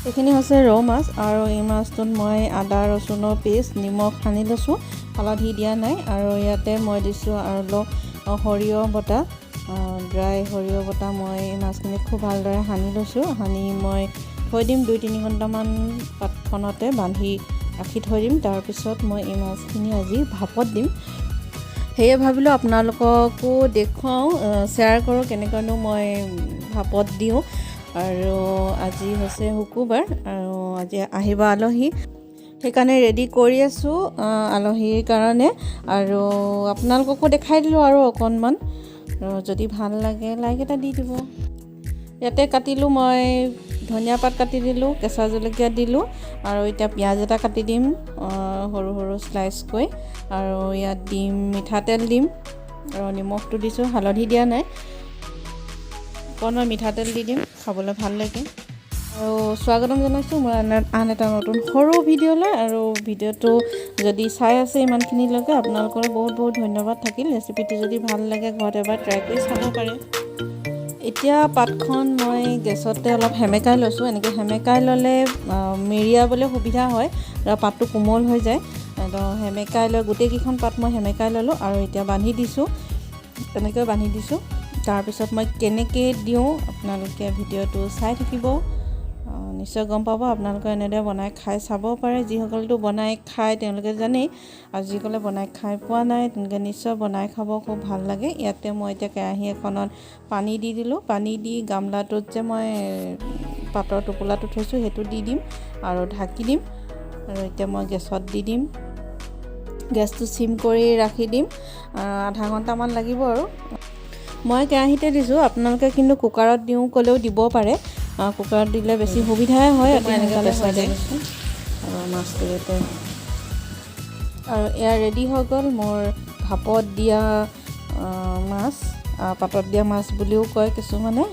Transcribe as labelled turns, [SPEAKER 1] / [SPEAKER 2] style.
[SPEAKER 1] এইখিনি হৈছে ৰৌ মাছ আৰু এই মাছটোত মই আদা ৰচুনৰ পেষ্ট নিমখ সানি লৈছোঁ, হালধি দিয়া নাই। আৰু ইয়াতে মই দিছোঁ আৰু অলপ সৰিয়হ বটা, ড্ৰাই সৰিয়হ বটা মই এই মাছখিনিত খুব ভালদৰে সানি লৈছোঁ। সানি মই থৈ দিম 2-3 ঘণ্টামান পাতখনতে বান্ধি ৰাখি থৈ দিম। তাৰপিছত মই এই মাছখিনি আজি ভাপত দিম। সেয়ে ভাবিলোঁ আপোনালোককো দেখুৱাওঁ, শ্বেয়াৰ কৰোঁ কেনেকৈনো মই ভাপত দিওঁ। আৰু আজি হৈছে শুকুৰবাৰ আৰু আজি আহিব আলহী, সেইকাৰণে ৰেডি কৰি আছোঁ আলহীৰ কাৰণে। আৰু আপোনালোককো দেখাই দিলোঁ আৰু অকণমান। যদি ভাল লাগে লাইক এটা দি দিব। ইয়াতে কাটিলোঁ মই ধনিয়া পাত কাটি দিলোঁ, কেঁচা জলকীয়া দিলোঁ আৰু এতিয়া পিঁয়াজ এটা কাটি দিম সৰু সৰু স্লাইচকৈ। আৰু ইয়াত দিম মিঠাতেল দিম আৰু নিমখটো দিছোঁ, হালধি দিয়া নাই। অকণমান মিঠাতেল দি দিম, খাবলৈ ভাল লাগে। আৰু স্বাগতম জনাইছোঁ মই আন এটা নতুন সৰু ভিডিঅ'লৈ। আৰু ভিডিঅ'টো যদি চাই আছে ইমানখিনিলৈকে আপোনালোকৰ বহুত বহুত ধন্যবাদ থাকিল। ৰেচিপিটো যদি ভাল লাগে ঘৰত এবাৰ ট্ৰাই কৰি চাব পাৰে। এতিয়া পাতখন মই গেছতে অলপ সেমেকাই লৈছোঁ। এনেকৈ সেমেকাই ল'লে মেৰিয়াবলৈ সুবিধা হয় আৰু পাতটো কোমল হৈ যায়। তো সেমেকাই লৈ গোটেইকেইখন পাত মই সেমেকাই ল'লোঁ আৰু এতিয়া বান্ধি দিছোঁ, তেনেকৈ বান্ধি দিছোঁ। তাৰপিছত মই কেনেকৈ দিওঁ আপোনালোকে ভিডিঅ'টো চাই থাকিব, নিশ্চয় গম পাব। আপোনালোকে এনেদৰে বনাই খাই চাব পাৰে। যিসকলেতো বনাই খায় তেওঁলোকে জানেই, আৰু যিসকলে বনাই খাই পোৱা নাই তেনেকৈ নিশ্চয় বনাই খাব, খুব ভাল লাগে। ইয়াতে মই এতিয়া কেৰাহী এখনত পানী দি দিলোঁ। পানী দি গামলাটোত যে মই পাতৰ টোপোলাটো থৈছোঁ সেইটো দি দিম আৰু ঢাকি দিম। আৰু এতিয়া মই গেছত দি দিম, গেছটো চিম কৰি ৰাখি দিম। আধা ঘণ্টামান লাগিব আৰু। মই কেৰাহীতে দিছোঁ, আপোনালোকে কিন্তু কুকাৰত দিওঁ ক'লেও দিব পাৰে। কুকাৰত দিলে বেছি সুবিধাই হয়, এনেকৈ প্ৰেছাৰ দি দিছোঁ আৰু মাছটো ইয়াতে। আৰু এয়া ৰেডি হৈ গ'ল মোৰ ভাপত দিয়া মাছ, পাতত দিয়া মাছ বুলিও কয় কিছুমানে।